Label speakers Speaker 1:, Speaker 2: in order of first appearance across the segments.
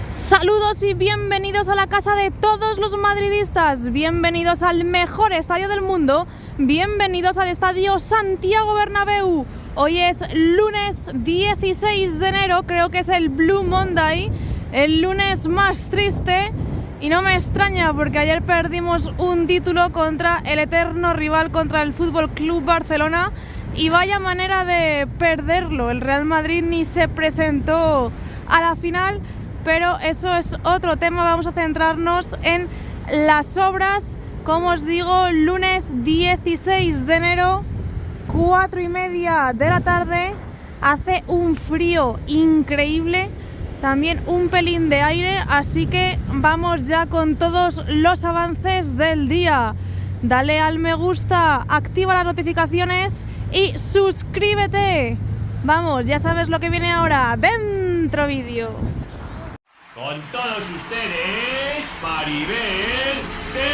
Speaker 1: Saludos y bienvenidos a la casa de todos los madridistas, bienvenidos al mejor estadio del mundo, bienvenidos al estadio Santiago Bernabéu. Hoy es lunes 16 de enero, creo que es el Blue Monday, el lunes más triste, y no me extraña porque ayer perdimos un título contra el eterno rival, contra el Fútbol Club Barcelona, y vaya manera de perderlo. El Real Madrid ni se presentó a la final. Pero eso es otro tema, vamos a centrarnos en las obras. Como os digo, lunes 16 de enero, 4:30 de la tarde, hace un frío increíble, también un pelín de aire, así que vamos ya con todos los avances del día. Dale al me gusta, activa las notificaciones y suscríbete. Vamos, ya sabes lo que viene ahora, dentro vídeo.
Speaker 2: Con todos ustedes, Maribel de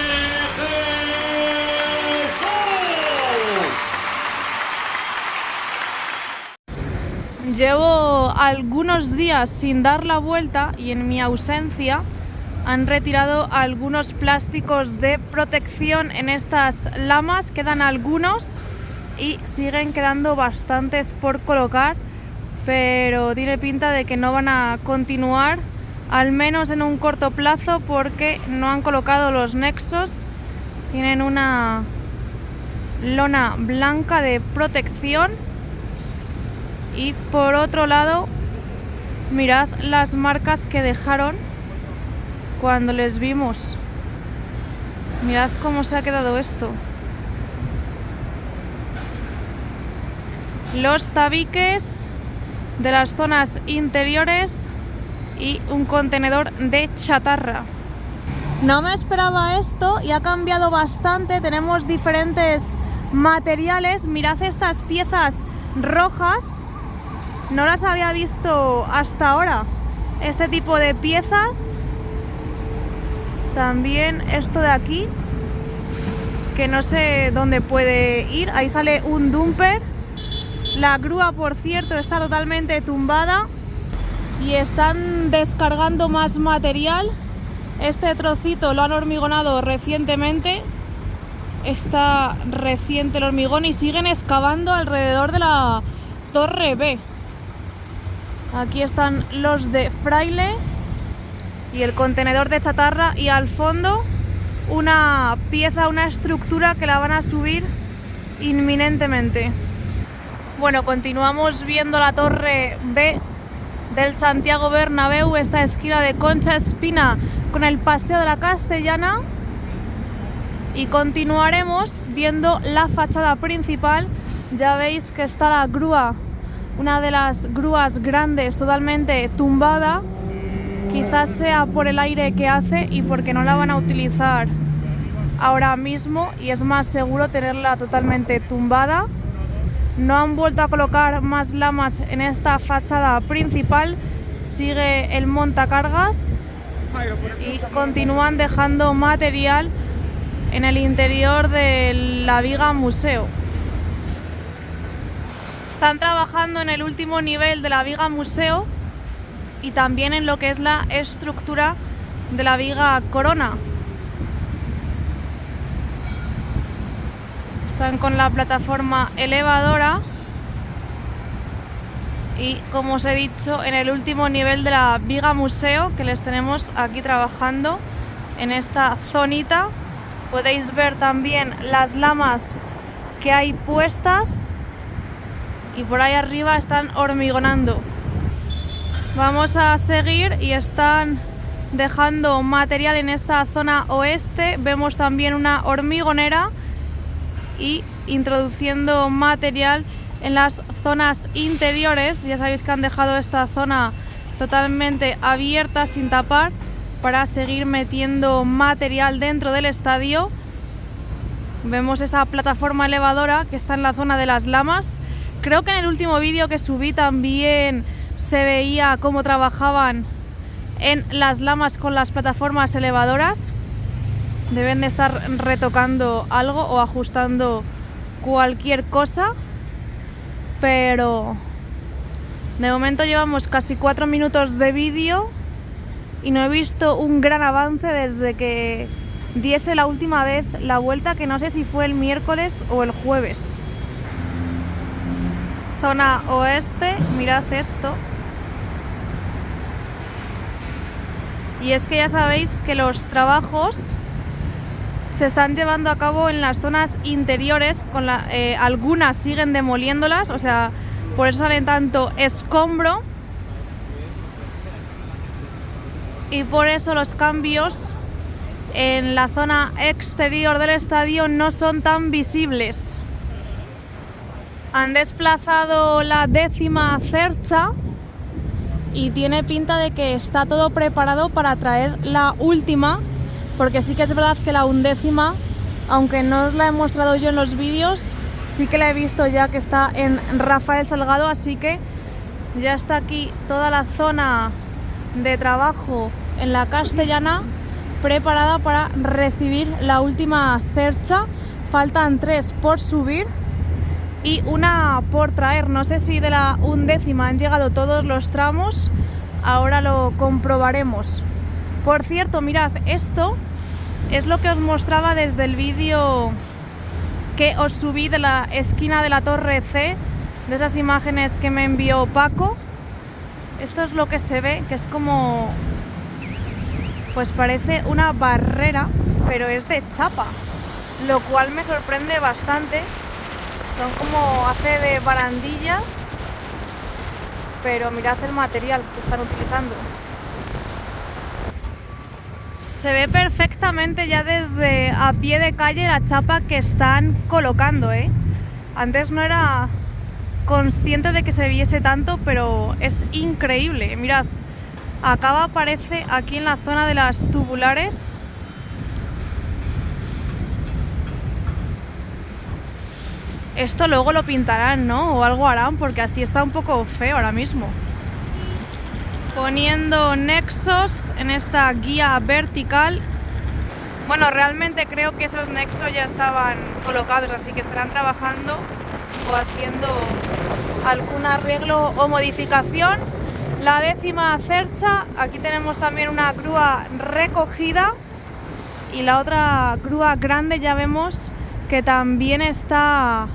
Speaker 2: Jesús.
Speaker 1: Llevo algunos días sin dar la vuelta y en mi ausencia han retirado algunos plásticos de protección en estas lamas. Quedan algunos y siguen quedando bastantes por colocar, pero tiene pinta de que no van a continuar, al menos en un corto plazo, porque no han colocado los nexos. Tienen una lona blanca de protección y por otro lado mirad las marcas que dejaron cuando les vimos. Mirad cómo se ha quedado esto. Los tabiques de las zonas interiores y un contenedor de chatarra. No me esperaba esto y ha cambiado bastante. Tenemos diferentes materiales. Mirad estas piezas rojas, no las había visto hasta ahora. Este tipo de piezas. También esto de aquí, que no sé dónde puede ir. Ahí sale un dumper. La grúa, por cierto, está totalmente tumbada y están descargando más material. Este trocito lo han hormigonado recientemente, está reciente el hormigón, y siguen excavando alrededor de la torre B. Aquí están los de Fraile y el contenedor de chatarra, y al fondo una pieza, una estructura que la van a subir inminentemente. Bueno, continuamos viendo la torre B del Santiago Bernabéu, esta esquina de Concha Espina con el Paseo de la Castellana, y continuaremos viendo la fachada principal. Ya veis que está la grúa, una de las grúas grandes, totalmente tumbada. Quizás sea por el aire que hace y porque no la van a utilizar ahora mismo, y es más seguro tenerla totalmente tumbada. No han vuelto a colocar más lamas en esta fachada principal. Sigue el montacargas y continúan dejando material en el interior de la viga museo. Están trabajando en el último nivel de la viga museo y también en lo que es la estructura de la viga corona. Están con la plataforma elevadora y, como os he dicho, en el último nivel de la viga museo, que les tenemos aquí trabajando en esta zonita. Podéis ver también las lamas que hay puestas y por ahí arriba están hormigonando. Vamos a seguir y están dejando material en esta zona oeste. Vemos también una hormigonera y introduciendo material en las zonas interiores. Ya sabéis que han dejado esta zona totalmente abierta, sin tapar, para seguir metiendo material dentro del estadio. Vemos esa plataforma elevadora que está en la zona de las lamas. Creo que en el último vídeo que subí también se veía cómo trabajaban en las lamas con las plataformas elevadoras. Deben de estar retocando algo o ajustando cualquier cosa, pero de momento llevamos casi 4 minutos de vídeo y no he visto un gran avance desde que diese la última vez la vuelta, que no sé si fue el miércoles o el jueves. Zona oeste, mirad esto. Y es que ya sabéis que los trabajos se están llevando a cabo en las zonas interiores, algunas siguen demoliéndolas, o sea, por eso salen tanto escombro y por eso los cambios en la zona exterior del estadio no son tan visibles. Han desplazado la 10ª cercha y tiene pinta de que está todo preparado para traer la última, porque sí que es verdad que la 11ª, aunque no os la he mostrado yo en los vídeos, sí que la he visto ya que está en Rafael Salgado, así que ya está aquí toda la zona de trabajo en la Castellana preparada para recibir la última cercha. Faltan 3 por subir y una por traer. No sé si de la 11ª han llegado todos los tramos, ahora lo comprobaremos. Por cierto, mirad, esto es lo que os mostraba desde el vídeo que os subí de la esquina de la Torre C, de esas imágenes que me envió Paco. Esto es lo que se ve, que es como, pues parece una barrera, pero es de chapa, lo cual me sorprende bastante. Son como hace de barandillas, pero mirad el material que están utilizando. Se ve perfectamente ya desde a pie de calle la chapa que están colocando, ¿eh? Antes no era consciente de que se viese tanto, pero es increíble. Mirad, acaba, parece, aquí en la zona de las tubulares. Esto luego lo pintarán, ¿no? O algo harán, porque así está un poco feo ahora mismo. Poniendo nexos en esta guía vertical. Bueno, realmente creo que esos nexos ya estaban colocados, así que estarán trabajando o haciendo algún arreglo o modificación. La 10ª cercha, aquí tenemos también una grúa recogida y la otra grúa grande ya vemos que también está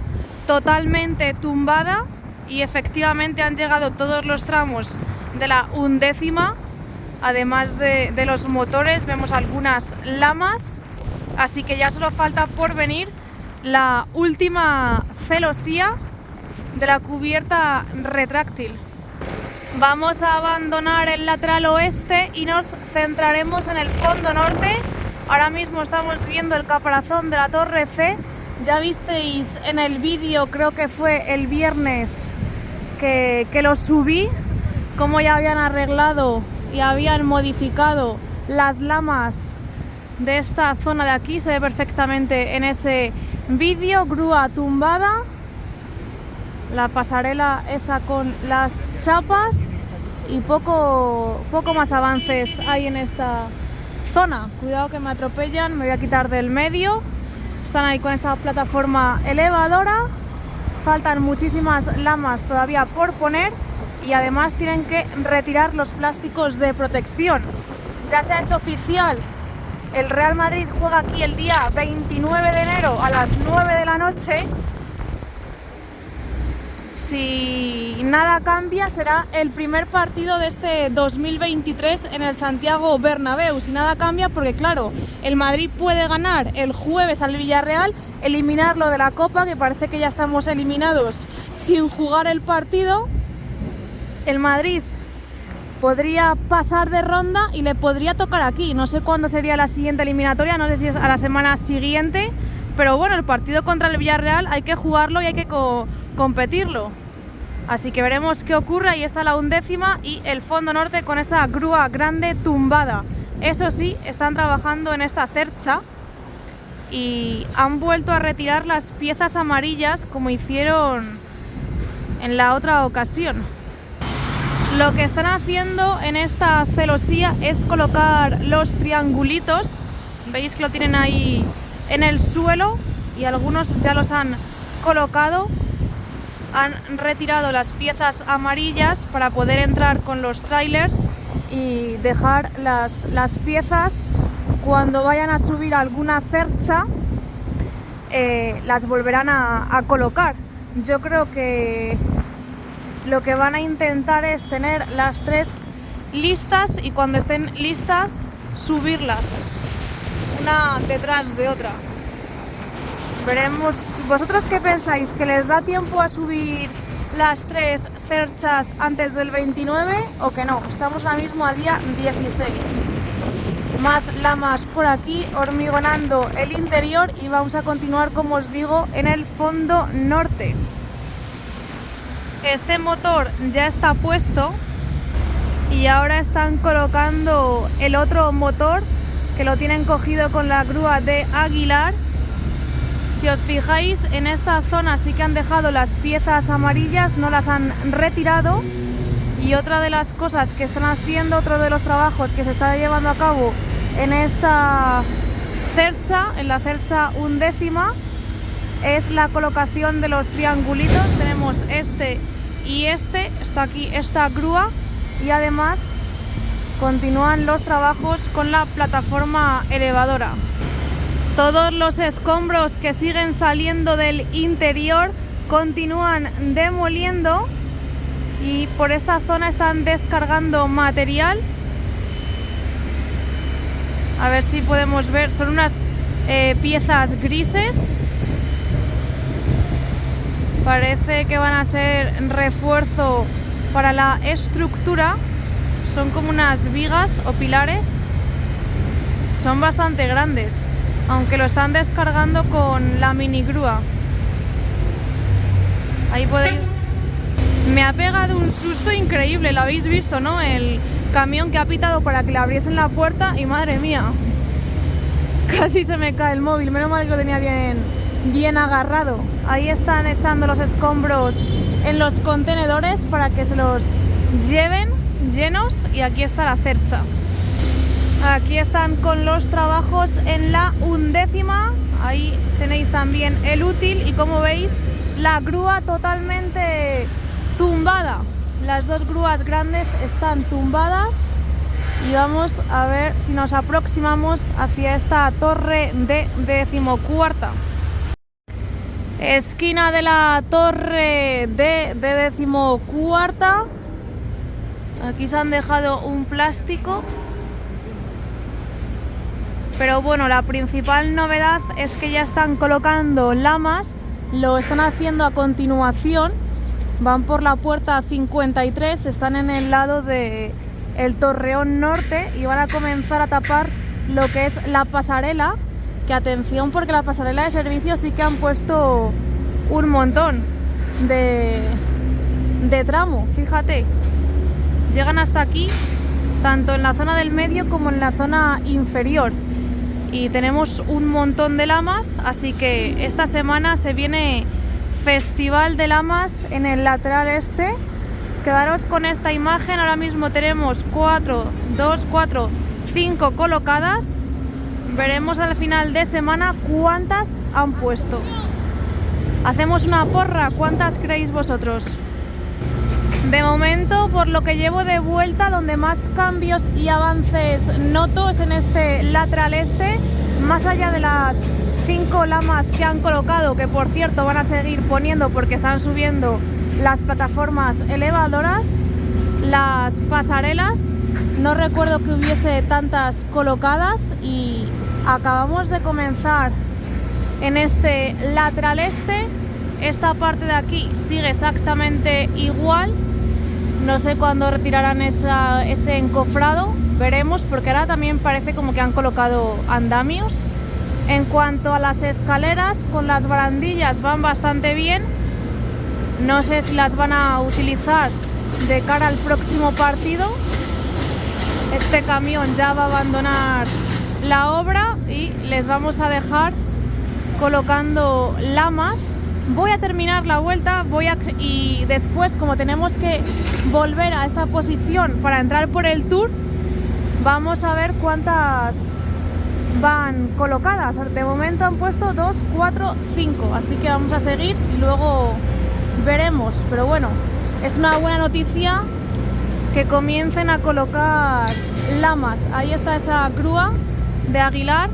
Speaker 1: totalmente tumbada y efectivamente han llegado todos los tramos de la 11ª, además de los motores, vemos algunas lamas, así que ya solo falta por venir la última celosía de la cubierta retráctil. Vamos a abandonar el lateral oeste y nos centraremos en el fondo norte. Ahora mismo estamos viendo el caparazón de la Torre C. Ya visteis en el vídeo, creo que fue el viernes que lo subí, cómo ya habían arreglado y habían modificado las lamas de esta zona de aquí. Se ve perfectamente en ese vídeo. Grúa tumbada, la pasarela esa con las chapas y poco más avances hay en esta zona. Cuidado que me atropellan, me voy a quitar del medio. Están ahí con esa plataforma elevadora. Faltan muchísimas lamas todavía por poner y además tienen que retirar los plásticos de protección. Ya se ha hecho oficial, el Real Madrid juega aquí el día 29 de enero a las 9 de la noche. Si nada cambia, será el primer partido de este 2023 en el Santiago Bernabéu. Si nada cambia, porque claro, el Madrid puede ganar el jueves al Villarreal, eliminarlo de la Copa, que parece que ya estamos eliminados sin jugar el partido. El Madrid podría pasar de ronda y le podría tocar aquí. No sé cuándo sería la siguiente eliminatoria, no sé si es a la semana siguiente, pero bueno, el partido contra el Villarreal hay que jugarlo y hay que competirlo. Así que veremos qué ocurre. Ahí está la 11ª y el fondo norte con esa grúa grande tumbada. Eso sí, están trabajando en esta cercha y han vuelto a retirar las piezas amarillas como hicieron en la otra ocasión. Lo que están haciendo en esta celosía es colocar los triangulitos. Veis que lo tienen ahí en el suelo y algunos ya los han colocado. Han retirado las piezas amarillas para poder entrar con los trailers y dejar las piezas. Cuando vayan a subir alguna cercha, las volverán a colocar. Yo creo que lo que van a intentar es tener las 3 listas y cuando estén listas subirlas una detrás de otra. Veremos. ¿Vosotros qué pensáis? ¿Que les da tiempo a subir las 3 cerchas antes del 29 o que no? Estamos ahora mismo a día 16. Más lamas por aquí hormigonando el interior y vamos a continuar, como os digo, en el fondo norte. Este motor ya está puesto y ahora están colocando el otro motor que lo tienen cogido con la grúa de Aguilar. Si os fijáis, en esta zona sí que han dejado las piezas amarillas, no las han retirado. Y otra de las cosas que están haciendo, otro de los trabajos que se está llevando a cabo en esta cercha, en la cercha 11ª, es la colocación de los triangulitos. Tenemos este y este, está aquí esta grúa y además continúan los trabajos con la plataforma elevadora. Todos los escombros que siguen saliendo del interior continúan demoliendo y por esta zona están descargando material. A ver si podemos ver, son unas piezas grises. Parece que van a ser refuerzo para la estructura. Son como unas vigas o pilares. Son bastante grandes, aunque lo están descargando con la mini grúa. Ahí podéis... Me ha pegado un susto increíble, lo habéis visto, ¿no? El camión que ha pitado para que le abriesen la puerta y madre mía, casi se me cae el móvil, menos mal que lo tenía bien agarrado. Ahí están echando los escombros en los contenedores para que se los lleven llenos y aquí está la cercha. Aquí están con los trabajos en la 11ª, ahí tenéis también el útil y como veis la grúa totalmente tumbada. Las 2 grúas grandes están tumbadas y vamos a ver si nos aproximamos hacia esta torre de 14ª. Esquina de la torre de 14ª. Aquí se han dejado un plástico. Pero bueno, la principal novedad es que ya están colocando lamas. Lo están haciendo a continuación. Van por la puerta 53, están en el lado del torreón norte y van a comenzar a tapar lo que es la pasarela. Que atención, porque la pasarela de servicio sí que han puesto un montón de tramo, fíjate. Llegan hasta aquí, tanto en la zona del medio como en la zona inferior. Y tenemos un montón de lamas, así que esta semana se viene Festival de Lamas en el lateral este. Quedaros con esta imagen, ahora mismo tenemos 5 colocadas. Veremos al final de semana cuántas han puesto. Hacemos una porra, ¿cuántas creéis vosotros? De momento, por lo que llevo de vuelta, donde más cambios y avances noto es en este lateral este, más allá de las 5 lamas que han colocado, que por cierto van a seguir poniendo porque están subiendo las plataformas elevadoras, las pasarelas, no recuerdo que hubiese tantas colocadas y acabamos de comenzar en este lateral este. Esta parte de aquí sigue exactamente igual. No sé cuándo retirarán ese encofrado, veremos, porque ahora también parece como que han colocado andamios. En cuanto a las escaleras, con las barandillas van bastante bien. No sé si las van a utilizar de cara al próximo partido. Este camión ya va a abandonar la obra y les vamos a dejar colocando lamas. Voy a terminar la vuelta y después, como tenemos que volver a esta posición para entrar por el tour, vamos a ver cuántas van colocadas. De momento han puesto 2, 4, 5, así que vamos a seguir y luego veremos. Pero bueno, es una buena noticia que comiencen a colocar lamas. Ahí está esa grúa de Aguilar.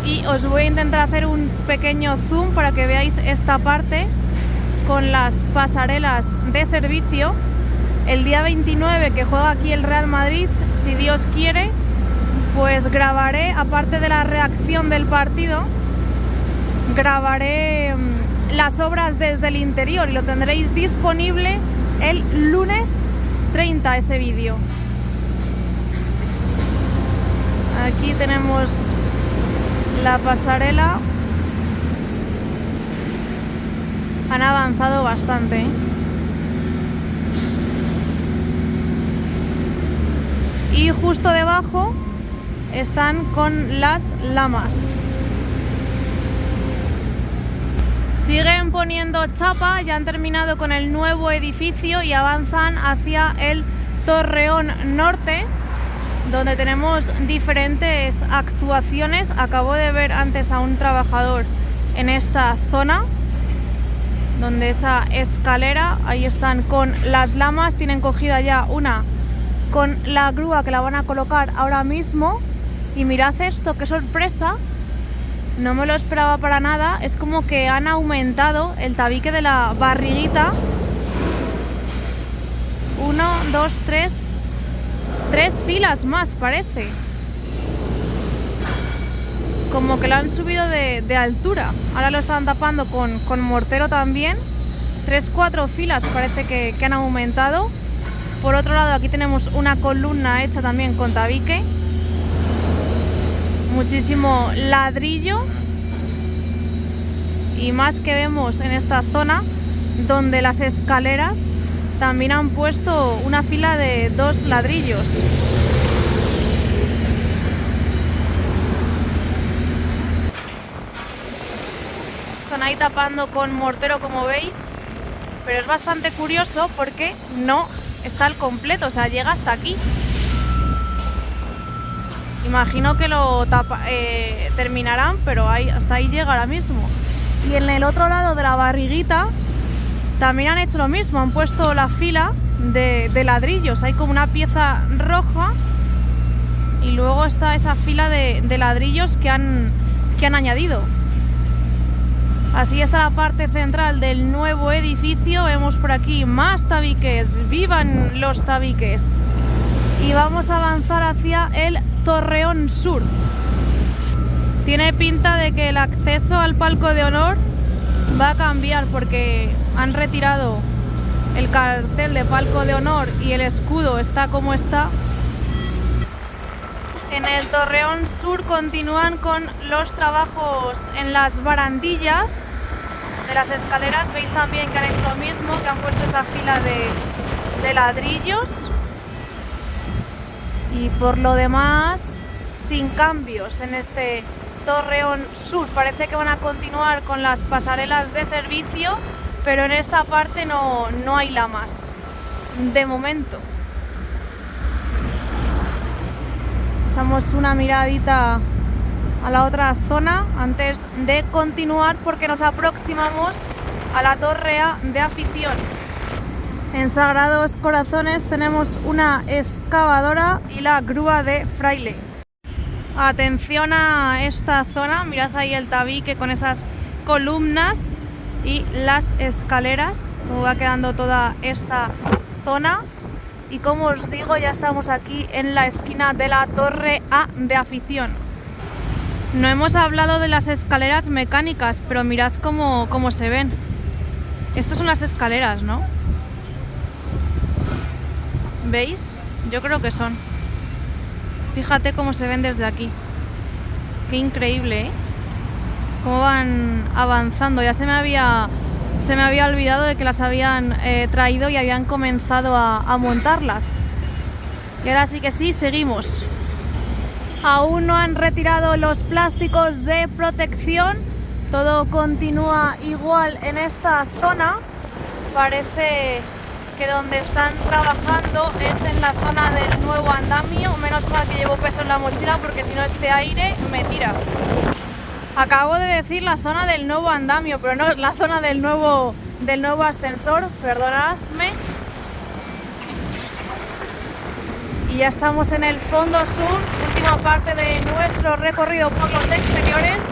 Speaker 1: Y os voy a intentar hacer un pequeño zoom para que veáis esta parte con las pasarelas de servicio. El día 29 que juega aquí el Real Madrid, si Dios quiere, pues grabaré, aparte de la reacción del partido, grabaré las obras desde el interior y lo tendréis disponible el lunes 30 ese vídeo. Aquí tenemos la pasarela. Han avanzado bastante, ¿eh? Y justo debajo están con las lamas. Siguen poniendo chapa, ya han terminado con el nuevo edificio y avanzan hacia el Torreón Norte, donde tenemos diferentes actuaciones. Acabo de ver antes a un trabajador en esta zona, donde esa escalera, ahí están con las lamas, tienen cogida ya una con la grúa que la van a colocar ahora mismo. Y mirad esto, qué sorpresa, no me lo esperaba para nada, es como que han aumentado el tabique de la barriguita. 1, 2, 3 filas más parece, como que lo han subido de altura. Ahora lo están tapando con mortero también. 3, 4 filas parece que han aumentado. Por otro lado, aquí tenemos una columna hecha también con tabique. Muchísimo ladrillo. Y más que vemos en esta zona, donde las escaleras también han puesto una fila de 2 ladrillos. Están ahí tapando con mortero, como veis, pero es bastante curioso porque no está al completo, o sea, llega hasta aquí. Imagino que lo terminarán, pero hasta ahí llega ahora mismo. Y en el otro lado de la barriguita también han hecho lo mismo, han puesto la fila de ladrillos. Hay como una pieza roja y luego está esa fila de ladrillos que han añadido. Así está la parte central del nuevo edificio. Vemos por aquí más tabiques. ¡Vivan los tabiques! Y vamos a avanzar hacia el Torreón Sur. Tiene pinta de que el acceso al palco de honor va a cambiar, porque han retirado el cartel de palco de honor y el escudo está como está. En el Torreón Sur continúan con los trabajos en las barandillas de las escaleras. Veis también que han hecho lo mismo, que han puesto esa fila de ladrillos. Y por lo demás, sin cambios en este Torreón Sur. Parece que van a continuar con las pasarelas de servicio, pero en esta parte no hay lamas, de momento. Echamos una miradita a la otra zona antes de continuar, porque nos aproximamos a la torre A de afición. En Sagrados Corazones tenemos una excavadora y la grúa de Fraile. Atención a esta zona, mirad ahí el tabique con esas columnas y las escaleras, como va quedando toda esta zona. Y como os digo, ya estamos aquí en la esquina de la torre A de afición. No hemos hablado de las escaleras mecánicas, pero mirad cómo se ven. Estas son las escaleras, ¿no? ¿Veis? Yo creo que son. Fíjate cómo se ven desde aquí. Qué increíble, ¿eh? Cómo van avanzando. Ya se me había olvidado de que las habían traído y habían comenzado a montarlas. Y ahora sí que sí, seguimos. Aún no han retirado los plásticos de protección. Todo continúa igual en esta zona. Parece que donde están trabajando es en la zona del nuevo andamio. Menos mal que llevo peso en la mochila, porque si no este aire me tira. Acabo de decir la zona del nuevo andamio, pero no, es la zona del nuevo ascensor, perdonadme. Y ya estamos en el fondo sur, última parte de nuestro recorrido por los exteriores.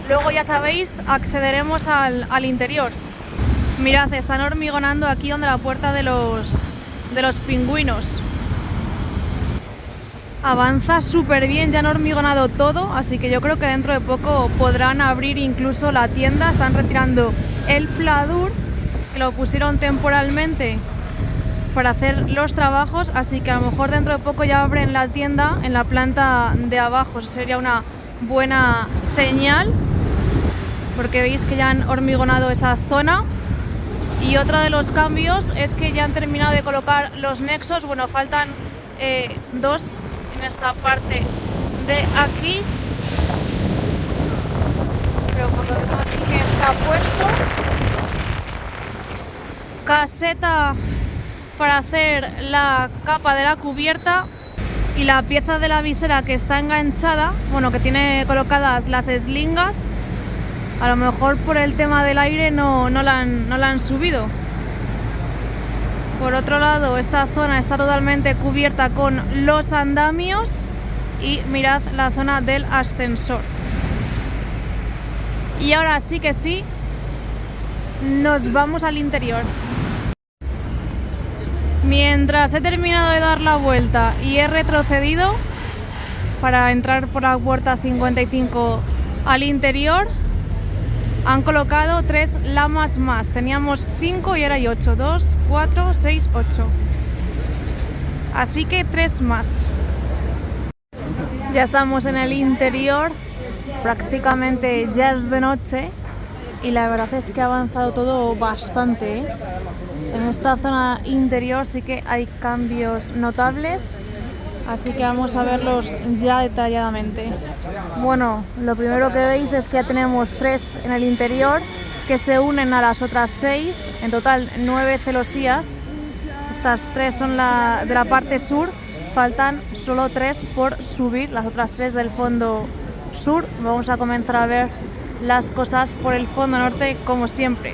Speaker 1: Luego, ya sabéis, accederemos al interior. Mirad, están hormigonando aquí donde la puerta de los pingüinos. Avanza súper bien, ya han hormigonado todo, así que yo creo que dentro de poco podrán abrir incluso la tienda. Están retirando el pladur, que lo pusieron temporalmente para hacer los trabajos, así que a lo mejor dentro de poco ya abren la tienda en la planta de abajo. Eso sería una buena señal, porque veis que ya han hormigonado esa zona. Y otro de los cambios es que ya han terminado de colocar los nexos. Bueno, faltan dos en esta parte de aquí, pero por lo demás sí que está puesto. Caseta para hacer la capa de la cubierta y la pieza de la visera que está enganchada, bueno, que tiene colocadas las eslingas. A lo mejor por el tema del aire no la han subido. Por otro lado, esta zona está totalmente cubierta con los andamios y mirad la zona del ascensor. Y ahora sí que sí, nos vamos al interior. Mientras he terminado de dar la vuelta y he retrocedido para entrar por la puerta 55 al interior, han colocado 3 lamas más. Teníamos 5 y ahora hay 8. 2, 4, 6, 8. Así que 3 más. Ya estamos en el interior. Prácticamente ya es de noche. Y la verdad es que ha avanzado todo bastante, ¿eh? En esta zona interior sí que hay cambios notables. Así que vamos a verlos ya detalladamente. Bueno, lo primero que veis es que ya tenemos 3 en el interior que se unen a las otras 6. En total 9 celosías. Estas 3 son de la parte sur. Faltan solo 3 por subir, las otras 3 del fondo sur. Vamos a comenzar a ver las cosas por el fondo norte como siempre.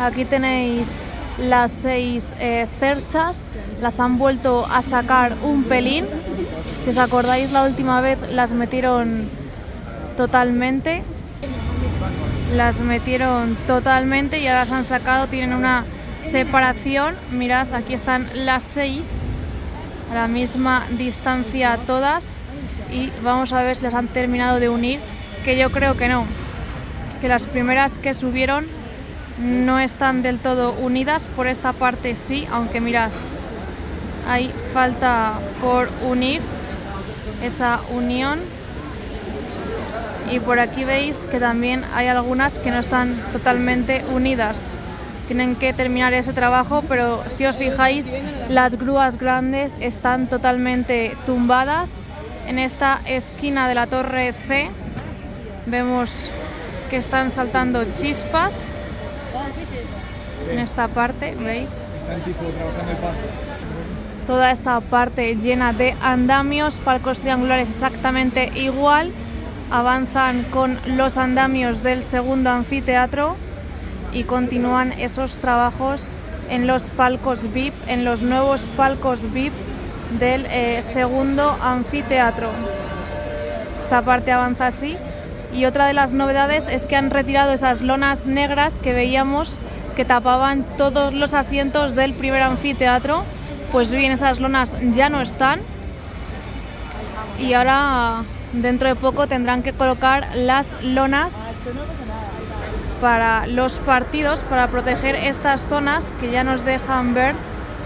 Speaker 1: Aquí tenéis las 6 cerchas, las han vuelto a sacar un pelín. Si os acordáis, la última vez las metieron totalmente. Las metieron totalmente y ahora las han sacado, tienen una separación. Mirad, aquí están las 6 a la misma distancia todas y vamos a ver si las han terminado de unir, que yo creo que no, que las primeras que subieron no están del todo unidas. Por esta parte sí, aunque mirad, hay falta por unir esa unión. Y por aquí veis que también hay algunas que no están totalmente unidas. Tienen que terminar ese trabajo, pero si os fijáis, las grúas grandes están totalmente tumbadas. En esta esquina de la torre C vemos que están saltando chispas. En esta parte, ¿veis? Toda esta parte llena de andamios, palcos triangulares exactamente igual. Avanzan con los andamios del segundo anfiteatro y continúan esos trabajos en los palcos VIP, en los nuevos palcos VIP del segundo anfiteatro. Esta parte avanza así. Y otra de las novedades es que han retirado esas lonas negras que veíamos que tapaban todos los asientos del primer anfiteatro. Pues bien, esas lonas ya no están y ahora dentro de poco tendrán que colocar las lonas para los partidos, para proteger estas zonas que ya nos dejan ver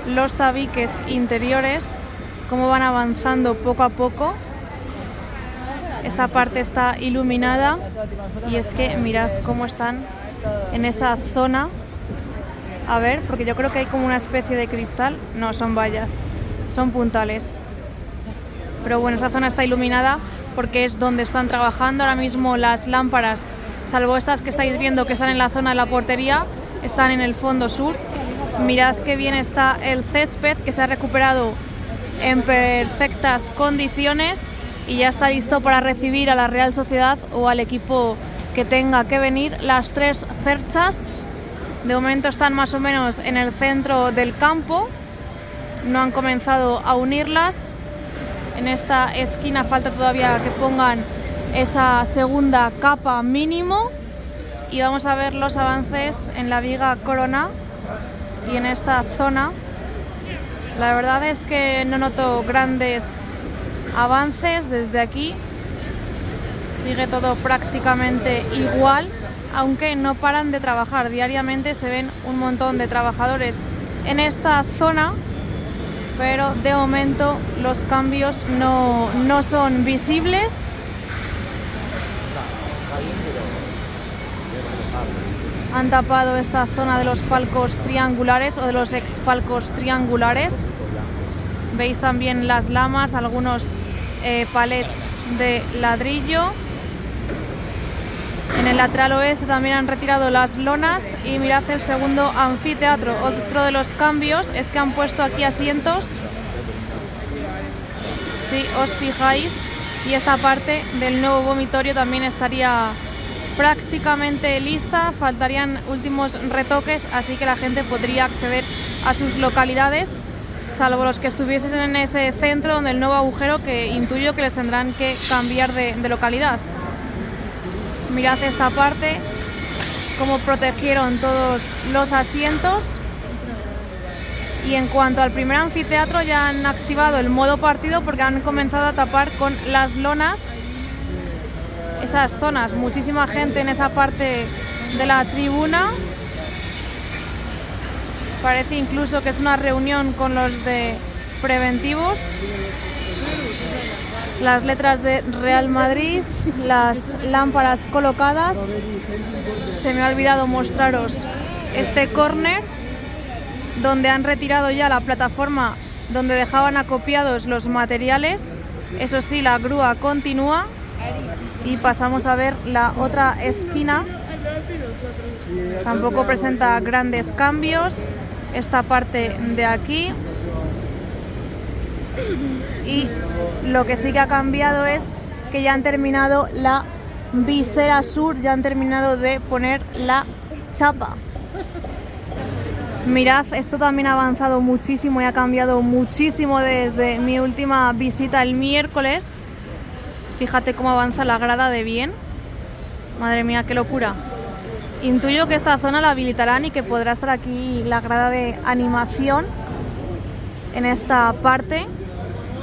Speaker 1: los tabiques interiores, cómo van avanzando poco a poco. Esta parte está iluminada y es que mirad cómo están en esa zona. A ver, porque yo creo que hay como una especie de cristal. No, son vallas, son puntales. Pero bueno, esa zona está iluminada porque es donde están trabajando ahora mismo. Las lámparas, salvo estas que estáis viendo que están en la zona de la portería, están en el fondo sur. Mirad qué bien está el césped, que se ha recuperado en perfectas condiciones y ya está listo para recibir a la Real Sociedad o al equipo que tenga que venir. Las 3 cerchas de momento están más o menos en el centro del campo, no han comenzado a unirlas En esta esquina falta todavía que pongan esa segunda capa mínimo. Y vamos a ver los avances en la viga Corona y en esta zona. La verdad es que no noto grandes avances desde aquí. Sigue todo prácticamente igual, aunque no paran de trabajar. Diariamente se ven un montón de trabajadores en esta zona, pero de momento los cambios no son visibles. Han tapado esta zona de los palcos triangulares o de los ex palcos triangulares. Veis también las lamas, algunos palets de ladrillo. En el lateral oeste también han retirado las lonas y mirad el segundo anfiteatro. Otro de los cambios es que han puesto aquí asientos, si os fijáis, y esta parte del nuevo vomitorio también estaría prácticamente lista. Faltarían últimos retoques, así que la gente podría acceder a sus localidades, salvo los que estuviesen en ese centro donde el nuevo agujero, que intuyo que les tendrán que cambiar de localidad. Mirad esta parte, cómo protegieron todos los asientos. Y en cuanto al primer anfiteatro, ya han activado el modo partido porque han comenzado a tapar con las lonas esas zonas. Muchísima gente en esa parte de la tribuna. Parece incluso que es una reunión con los de preventivos. Las letras de Real Madrid, las lámparas colocadas. Se me ha olvidado mostraros este córner donde han retirado ya la plataforma donde dejaban acopiados los materiales. Eso sí, la grúa continúa. Y pasamos a ver la otra esquina. Tampoco presenta grandes cambios. Esta parte de aquí. Y lo que sí que ha cambiado es que ya han terminado la visera sur, ya han terminado de poner la chapa. Mirad, esto también ha avanzado muchísimo y ha cambiado muchísimo desde mi última visita el miércoles. Fíjate cómo avanza la grada de bien. Madre mía, qué locura. Intuyo que esta zona la habilitarán y que podrá estar aquí la grada de animación en esta parte.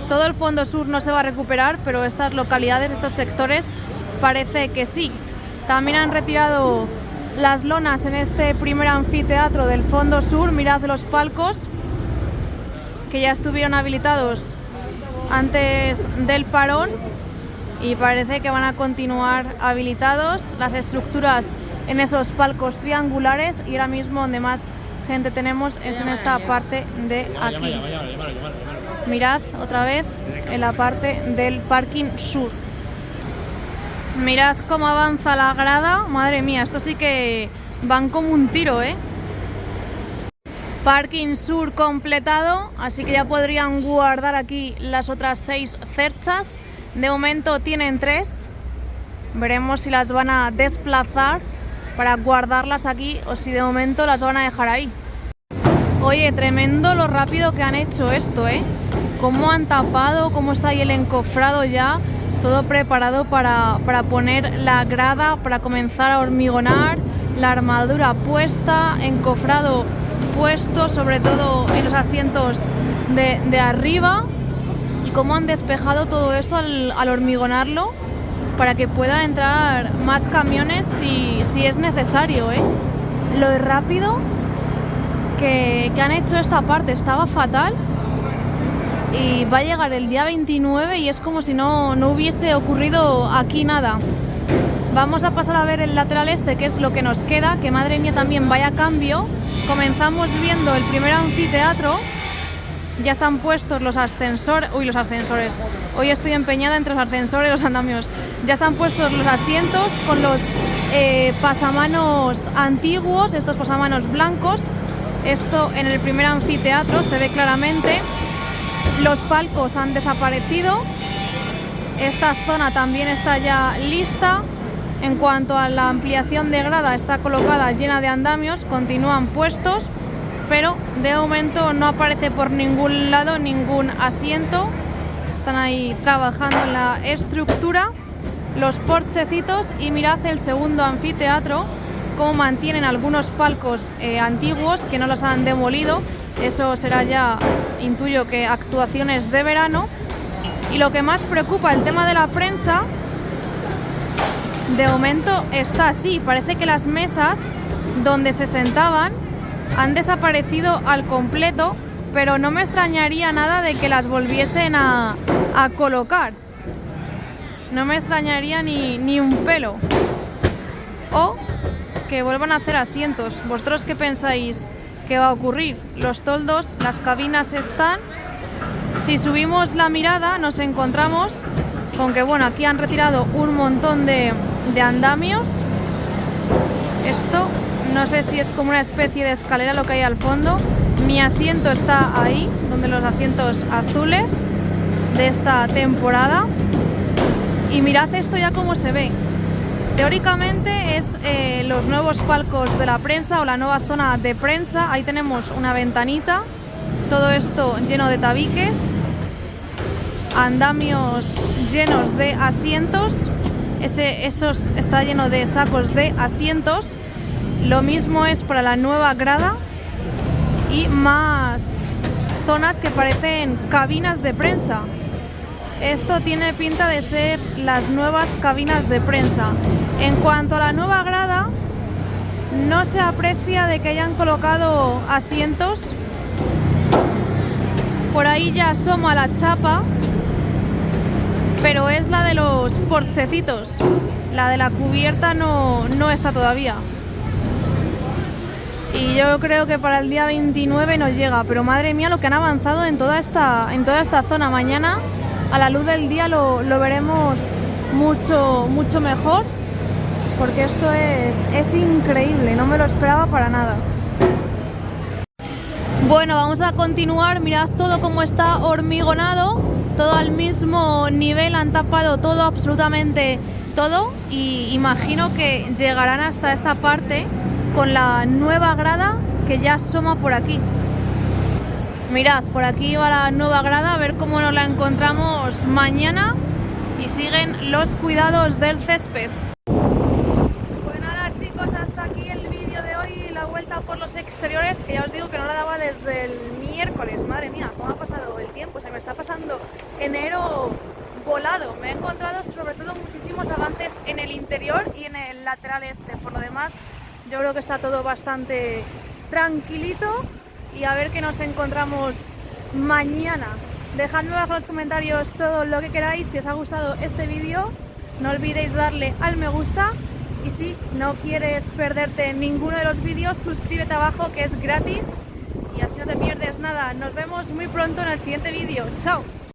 Speaker 1: Todo el fondo sur no se va a recuperar, pero estas localidades, estos sectores, parece que sí. También han retirado las lonas en este primer anfiteatro del fondo sur. Mirad los palcos que ya estuvieron habilitados antes del parón y parece que van a continuar habilitados las estructuras en esos palcos triangulares, y ahora mismo donde más gente tenemos es en esta parte de aquí. Mirad otra vez en la parte del parking sur. Mirad cómo avanza la grada. Madre mía, esto sí que van como un tiro, ¿eh? Parking sur completado, así que ya podrían guardar aquí las otras 6 cerchas. De momento tienen 3. Veremos si las van a desplazar para guardarlas aquí o si de momento las van a dejar ahí. Oye, tremendo lo rápido que han hecho esto, ¿eh? Cómo han tapado, cómo está ahí el encofrado ya. Todo preparado para poner la grada, para comenzar a hormigonar, la armadura puesta, encofrado puesto, sobre todo en los asientos de arriba. Y cómo han despejado todo esto al hormigonarlo para que pueda entrar más camiones si es necesario, ¿eh? Lo rápido que han hecho esta parte estaba fatal. Y va a llegar el día 29 y es como si no hubiese ocurrido aquí nada. Vamos a pasar a ver el lateral este, que es lo que nos queda, que madre mía también vaya cambio. Comenzamos viendo el primer anfiteatro. Ya están puestos los ascensores. Uy, los ascensores. Hoy estoy empeñada entre los ascensores y los andamios. Ya están puestos los asientos con los pasamanos antiguos, estos pasamanos blancos. Esto en el primer anfiteatro se ve claramente. Los palcos han desaparecido. Esta zona también está ya lista. En cuanto a la ampliación de grada, está colocada llena de andamios, continúan puestos, pero de momento no aparece por ningún lado ningún asiento. están ahí trabajando en la estructura, los porchecitos, y mirad el segundo anfiteatro, cómo mantienen algunos palcos antiguos que no los han demolido. Eso será ya, intuyo que actuaciones de verano. Y lo que más preocupa, el tema de la prensa, de momento está así. Parece que las mesas donde se sentaban han desaparecido al completo, pero no me extrañaría nada de que las volviesen a colocar. No me extrañaría ni un pelo. O que vuelvan a hacer asientos. ¿Vosotros qué pensáis que va a ocurrir? Los toldos, las cabinas están. Si subimos la mirada nos encontramos con que, bueno, aquí han retirado un montón de andamios. Esto no sé si es como una especie de escalera lo que hay al fondo. Mi asiento está ahí, donde los asientos azules de esta temporada. Y mirad esto ya cómo se ve. Teóricamente es los nuevos palcos de la prensa o la nueva zona de prensa. Ahí tenemos una ventanita, todo esto lleno de tabiques, andamios llenos de asientos, esos está lleno de sacos de asientos. Lo mismo es para la nueva grada y más zonas que parecen cabinas de prensa. Esto tiene pinta de ser las nuevas cabinas de prensa. En cuanto a la nueva grada, no se aprecia de que hayan colocado asientos. Por ahí ya asoma la chapa, pero es la de los porchecitos. La de la cubierta no está todavía. Y yo creo que para el día 29 nos llega, pero madre mía lo que han avanzado en toda esta zona. Mañana a la luz del día lo veremos mucho mejor, porque esto es increíble, no me lo esperaba para nada. Bueno, vamos a continuar. Mirad todo cómo está hormigonado, todo al mismo nivel, han tapado todo, absolutamente todo, y imagino que llegarán hasta esta parte con la nueva grada que ya asoma por aquí. Mirad, por aquí va la nueva grada, a ver cómo nos la encontramos mañana. Y siguen los cuidados del césped. Pues nada, chicos, hasta aquí el vídeo de hoy, la vuelta por los exteriores, que ya os digo que no la daba desde el miércoles. Madre mía, cómo ha pasado el tiempo, se me está pasando enero volado. Me he encontrado sobre todo muchísimos avances en el interior y en el lateral este. Por lo demás, yo creo que está todo bastante tranquilito, y a ver qué nos encontramos mañana. Dejadme abajo en los comentarios todo lo que queráis. Si os ha gustado este vídeo, no olvidéis darle al me gusta, y si no quieres perderte ninguno de los vídeos, suscríbete abajo, que es gratis, y así no te pierdes nada. Nos vemos muy pronto en el siguiente vídeo. ¡Chao!